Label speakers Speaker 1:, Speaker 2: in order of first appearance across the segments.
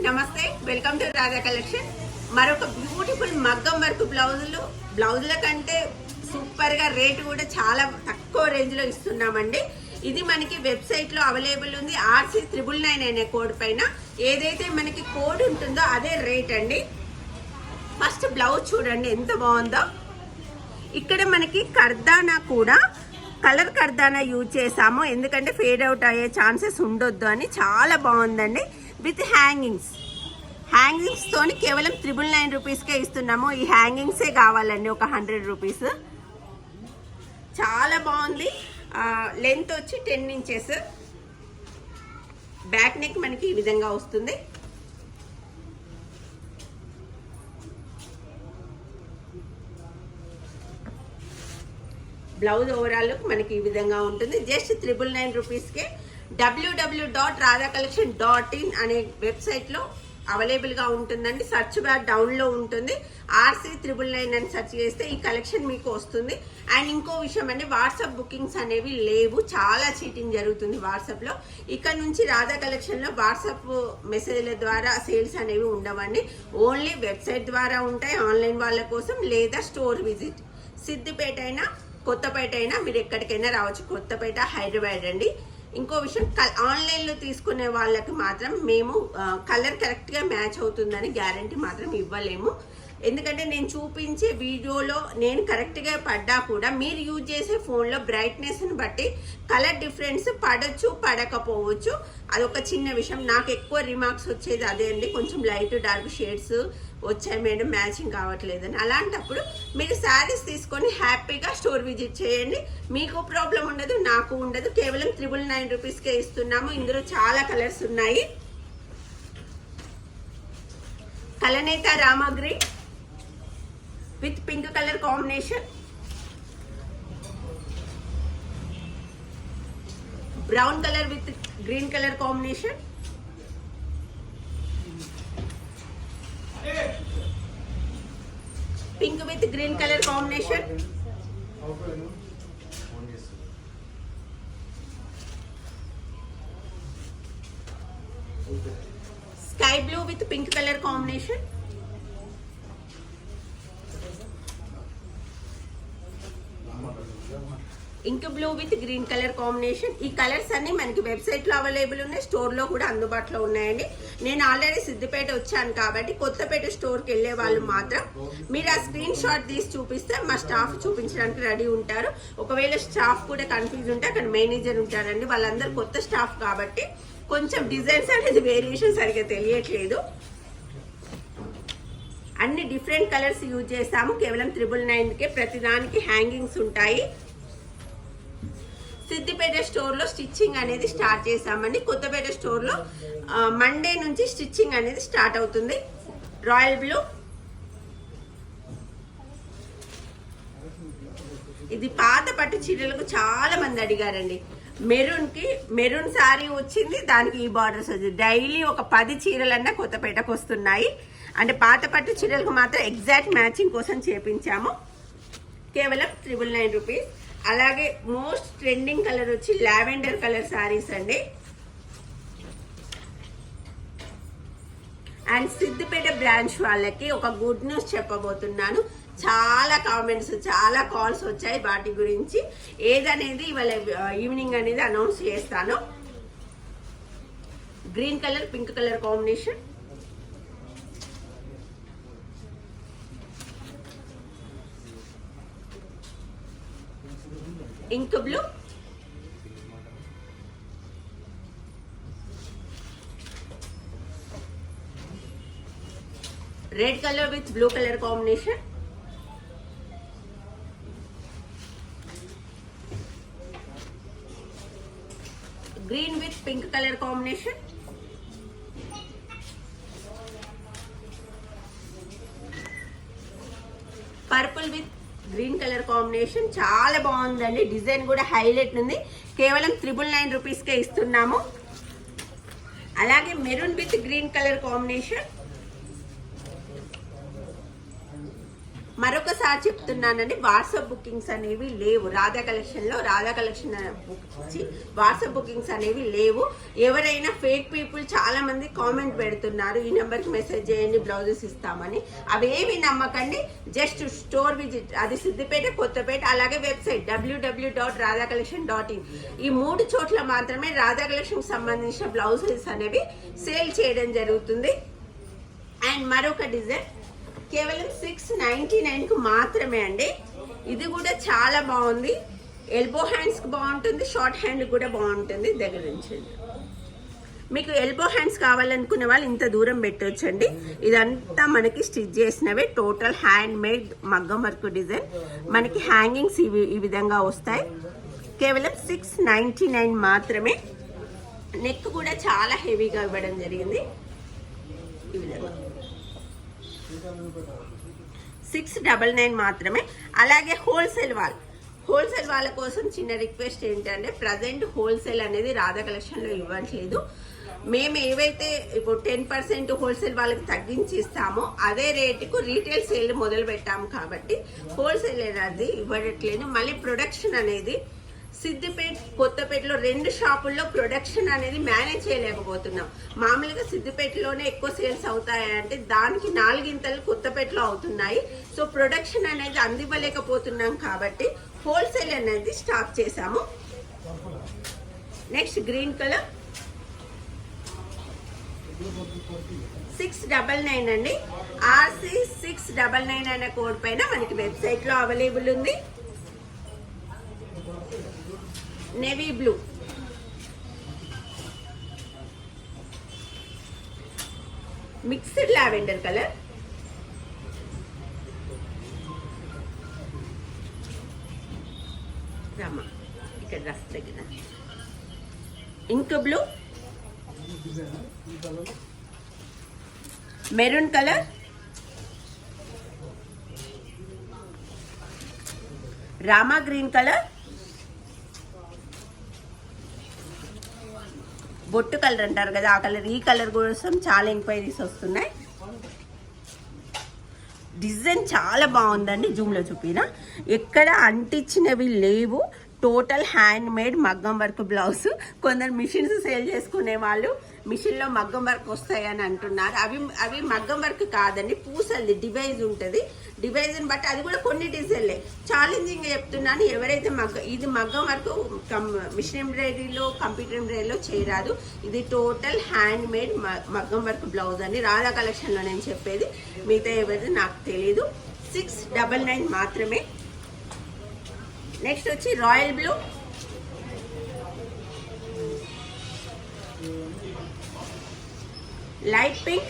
Speaker 1: నమస్తే, welcome to Radha collection. మరొక beautiful మగ్గం వర్క్ బ్లౌజుల కంటే సూపర్ గా రేటు కూడా చాలా తక్కువ రేంజ్ లో ఇస్తున్నామండి. ఇది మనకి వెబ్సైట్ లో అవైలబుల్ ఉంది. RC999 అనే కోడ్ పైన ఏదైతే మనకి కోడ్ ఉంటుందో అదే రేట్ అండి. ఫస్ట్ బ్లౌజ్ చూడండి ఎంత బాగుందో. ఇక్కడ మనకి కర్దానా కూడా కలర్ కర్దానా యూజ్ చేసాము, ఎందుకంటే ఫేడ్ అవుట్ అయ్యే ఛాన్సెస్ ఉండొద్దు అని. చాలా బాగుందండి. విత్ హ్యాంగింగ్స్ తోని కేవలం 999 రూపీస్కే ఇస్తున్నాము. ఈ హ్యాంగింగ్సే కావాలండి, ఒక 100 రూపీస్. చాలా బాగుంది. లెంత్ వచ్చి 10 ఇంచెస్. బ్యాక్ నెక్ మనకి ఈ విధంగా వస్తుంది. బ్లౌజ్ ఓవరాల్ మనకి ఈ విధంగా ఉంటుంది. జస్ట్ 999 రూపీస్కే www.radhacollection.in అనే వెబ్సైట్లో అవైలబుల్గా ఉంటుందండి. సర్చ్ బార్ డౌన్లో ఉంటుంది. RC999 అని సెర్చ్ చేస్తే ఈ కలెక్షన్ మీకు వస్తుంది. అండ్ ఇంకో విషయం అండి, వాట్సాప్ బుకింగ్స్ అనేవి లేవు. చాలా చీటింగ్ జరుగుతుంది వాట్సాప్లో. ఇక్కడ నుంచి రాధా కలెక్షన్లో వాట్సాప్ మెసేజ్ల ద్వారా సేల్స్ అనేవి ఉండవండి. ఓన్లీ వెబ్సైట్ ద్వారా ఉంటాయి ఆన్లైన్ వాళ్ళ కోసం, లేదా స్టోర్ విజిట్. సిద్దిపేట అయినా కొత్తపేట అయినా మీరు ఎక్కడికైనా రావచ్చు. కొత్తపేట, హైదరాబాద్ అండి. ఇంకో విషయం, ఆన్లైన్లో తీసుకునే వాళ్ళకి మాత్రం మేము కలర్ కరెక్ట్గా మ్యాచ్ అవుతుందని గ్యారంటీ మాత్రం ఇవ్వలేము. ఎందుకంటే నేను చూపించే వీడియోలో నేను కరెక్ట్గా పడ్డా కూడా మీరు యూజ్ చేసే ఫోన్లో బ్రైట్నెస్ని బట్టి కలర్ డిఫరెన్స్ పడవచ్చు, పడకపోవచ్చు. అదొక చిన్న విషయం. నాకు ఎక్కువ రిమార్క్స్ వచ్చేది అదే అండి, కొంచెం లైట్ డార్క్ షేడ్స్ వచ్చాయి మేడం, మ్యాచింగ్ కావట్లేదని. అలాంటప్పుడు మీరు శారీస్ తీసుకొని హ్యాపీగా స్టోర్ విజిట్ చేయండి. మీకు ప్రాబ్లం ఉండదు, నాకు ఉండదు. కేవలం 999 రూపీస్కే ఇస్తున్నాము. ఇందులో చాలా కలర్స్ ఉన్నాయి. కలనేత రామా green with pink colour combination, brown colour with green colour combination, pink with green colour combination, sky blue with pink colour combination, ink blue with green colour combination. ఈ కలర్స్ అన్ని మనకి వెబ్సైట్ లో available ఉన్నాయి, store లో కూడా అందుబాటులో ఉన్నాయండి. నేను ఆల్రెడీ సిద్దిపేట వచ్చాను కాబట్టి కొత్తపేట స్టోర్ కి వెళ్లే వాళ్ళు మాత్రం మీరు ఆ స్క్రీన్ షాట్ తీసి చూపిస్తే మా స్టాఫ్ చూపించడానికి రెడీ ఉంటారు. ఒకవేళ స్టాఫ్ కూడా కన్ఫ్యూజ్ ఉంటే అక్కడ మేనేజర్ ఉంటారండి. వాళ్ళందరూ కొత్త స్టాఫ్ కాబట్టి కొంచెం డిజైన్స్ అనేది వేరియేషన్ సరిగ్గా తెలియట్లేదు. అన్ని డిఫరెంట్ కలర్స్ యూజ్ చేస్తాము. కేవలం 999కే ప్రతిదానికి హ్యాంగింగ్స్ ఉంటాయి. సిద్దిపేట స్టోర్లో స్టిచ్చింగ్ అనేది స్టార్ట్ చేసామండి. కొత్తపేట స్టోర్లో మండే నుంచి స్టిచ్చింగ్ అనేది స్టార్ట్ అవుతుంది. రాయల్ బ్లూ, ఇది పాత పట్టు చీరలకు చాలా మంది అడిగారండి. మెరూన్ సారీ వచ్చింది, దానికి ఈ బార్డర్స్ వచ్చింది. డైలీ ఒక 10 చీరలన్నా కొత్తపేటకు వస్తున్నాయి. అంటే పాత పట్టు చీరలకు మాత్రం ఎగ్జాక్ట్ మ్యాచింగ్ కోసం చేపించాము. కేవలం 999 రూపీస్. అలాగే మోస్ట్ ట్రెండింగ్ కలర్ వచ్చి లావెండర్ కలర్ సారీస్ అండి. అండ్ సిద్దిపేట బ్రాంచ్ వాళ్ళకి ఒక గుడ్ న్యూస్ చెప్పబోతున్నాను. చాలా కామెంట్స్, చాలా కాల్స్ వచ్చాయి వాటి గురించి. ఏదనేది ఇవాళ ఈవినింగ్ అనేది అనౌన్స్ చేస్తాను. Green colour pink colour combination, ink blue, red colour with blue colour combination, green with pink colour combination, purple with green colour combination. చాలా బాగుందండి. డిజైన్ కూడా హైలైట్ ఉంది. కేవలం 999 రూపీస్కే ఇస్తున్నాము. అలాగే maroon with green colour combination, మరొకసారి చెప్తున్నానండి, వాట్సాప్ బుకింగ్స్ అనేవి లేవు. రాధా కలెక్షన్ వాట్సాప్ బుకింగ్స్ అనేవి లేవు. ఎవరైనా ఫేక్ పీపుల్ చాలా మంది కామెంట్ పెడుతున్నారు, ఈ నెంబర్కి మెసేజ్ చేయండి బ్లౌజెస్ ఇస్తామని. అవేమి నమ్మకండి. జస్ట్ స్టోర్ విజిట్, అది సిద్దిపేట, కొత్తపేట, అలాగే వెబ్సైట్ www.radhacollection.in. ఈ 3 చోట్ల మాత్రమే రాధా కలెక్షన్ సంబంధించిన బ్లౌజెస్ అనేవి సేల్ చేయడం జరుగుతుంది. అండ్ మరొక డిజైన్ కేవలం 699కు మాత్రమే అండి. ఇది కూడా చాలా బాగుంది. ఎల్బో హ్యాండ్స్కి బాగుంటుంది, షార్ట్ హ్యాండ్ కూడా బాగుంటుంది. దగ్గర నుంచి మీకు ఎల్బో హ్యాండ్స్ కావాలనుకునే వాళ్ళు ఇంత దూరం పెట్టొచ్చండి. ఇదంతా మనకి స్టిచ్ చేసినవే, టోటల్ హ్యాండ్ మేడ్ మగ్గం వర్క్ డిజైన్. మనకి హ్యాంగింగ్స్ ఈ విధంగా వస్తాయి. కేవలం 699 మాత్రమే. నెక్ కూడా చాలా హెవీగా ఇవ్వడం జరిగింది. ఈ విధంగా 699 మాత్రమే. అలాగే హోల్సేల్ వాళ్ళ కోసం చిన్న రిక్వెస్ట్ ఏంటంటే, ప్రజెంట్ హోల్సేల్ అనేది రాధా కలెక్షన్లో ఇవ్వట్లేదు. మేము ఏవైతే ఇప్పుడు 10% హోల్సేల్ వాళ్ళకి తగ్గించి ఇస్తామో అదే రేటుకు రీటైల్ సేల్ మొదలు పెట్టాము కాబట్టి హోల్సేల్ అనేది ఇవ్వట్లేదు. మళ్ళీ ప్రొడక్షన్ అనేది సిద్దిపేట, కొత్తపేటలో 2 షాపుల్లో ప్రొడక్షన్ అనేది మేనేజ్ చేయలేకపోతున్నాం. మామూలుగా సిద్దిపేటలోనే ఎక్కువ సేల్స్ అవుతాయంటే దానికి 4 ఇంతలు కొత్తపేటలో అవుతున్నాయి. సో ప్రొడక్షన్ అనేది అందివ్వలేకపోతున్నాం కాబట్టి హోల్సేల్ అనేది స్టార్ట్ చేశాము. నెక్స్ట్ గ్రీన్ కలర్ 699 అండి. RC699 అనే కోడ్ పైన మనకి వెబ్సైట్లో అవైలబుల్ ఉంది. Navy blue, mixed lavender colour, Rama ఇక్కడ దగ్గర ink blue, maroon colour, Rama green colour, బొట్టు కలర్ అంటారు కదా ఆ కలర్. ఈ కలర్ కోసం చాలా ఎంక్వైరీస్ వస్తున్నాయి. డిజైన్ చాలా బాగుందండి. జూమ్లో చూపినా ఎక్కడ అంటించినవి లేవు. టోటల్ హ్యాండ్ మేడ్ మగ్గం వర్క్ బ్లౌజ్. కొందరు మిషన్స్ సేల్ చేసుకునే వాళ్ళు మిషన్లో మగ్గం వర్క్ వస్తాయని అంటున్నారు. అవి మగ్గం వర్క్ కాదండి, పూసల్ది డివైజ్ ఉంటుంది. డివైజ్ని బట్టి అది కూడా కొన్ని డిజైన్లే. ఛాలెంజింగ్గా చెప్తున్నాను, ఎవరైతే ఇది మగ్గం వర్క్ మిషన్ ఎంబ్రాయిడరీలో, కంప్యూటర్ ఎంబ్రాయిడరీలో చేయరాదు. ఇది టోటల్ హ్యాండ్ మేడ్ మగ్గం వర్క్ బ్లౌజ్ అని రాధా కలెక్షన్లో నేను చెప్పేది. మిగతా ఎవరిది నాకు తెలీదు. 699 మాత్రమే. నెక్స్ట్ వచ్చి royal blue, light pink,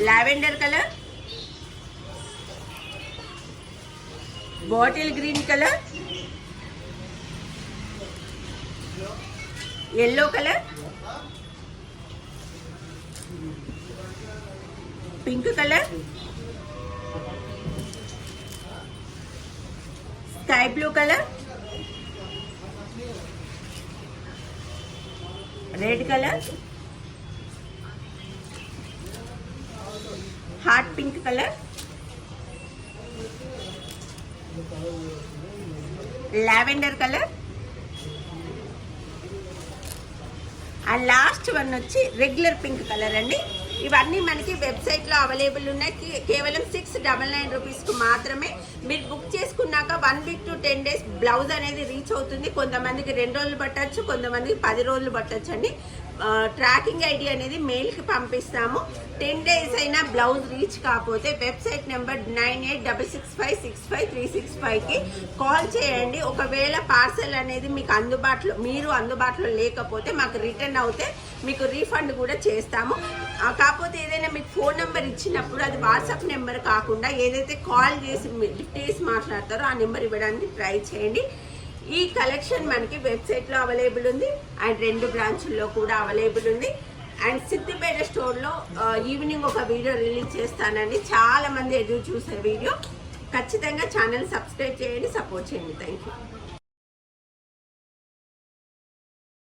Speaker 1: lavender colour, bottle green colour, yellow colour, pink colour, sky blue colour, red colour, heart pink colour, lavender colour, and last one వచ్చి రెగ్యులర్ పింక్ కలర్ అండి. ఇవన్నీ మనకి వెబ్సైట్లో అవైలబుల్ ఉన్నాయి. కేవలం 699 రూపీస్కి మాత్రమే. మీరు బుక్ చేసుకున్నాక 1 వీక్ to 10 days బ్లౌజ్ అనేది రీచ్ అవుతుంది. కొంతమందికి 2 రోజులు పట్టచ్చు, కొంతమందికి 10 రోజులు పట్టచ్చు అండి. ట్రాకింగ్ ఐడి అనేది మెయిల్కి పంపిస్తాము. 10 days అయినా బ్లౌజ్ రీచ్ కాకపోతే వెబ్సైట్ నెంబర్ 9866565365కి కాల్ చేయండి. ఒకవేళ పార్సల్ అనేది మీకు అందుబాటులో లేకపోతే మాకు రిటర్న్ అవుతే మీకు రీఫండ్ కూడా చేస్తాము. కాకపోతే ఏదైనా మీకు ఫోన్ నెంబర్ ఇచ్చినప్పుడు అది వాట్సాప్ నెంబర్ కాకుండా ఏదైతే కాల్ చేసి లిఫ్ట్ చేసి మాట్లాడతారో ఆ నెంబర్ ఇవ్వడానికి ట్రై చేయండి. ఈ కలెక్షన్ మనకి వెబ్సైట్లో అవైలబుల్ ఉంది అండ్ 2 బ్రాంచుల్లో కూడా అవైలబుల్ ఉంది. అండ్ సిద్దిపేట స్టోర్లో ఈవినింగ్ ఒక వీడియో రిలీజ్ చేస్తానండి. చాలా మంది ఎదురు చూసే వీడియో. ఖచ్చితంగా ఛానల్ సబ్స్క్రైబ్ చేయండి, సపోర్ట్ చేయండి. Thank you.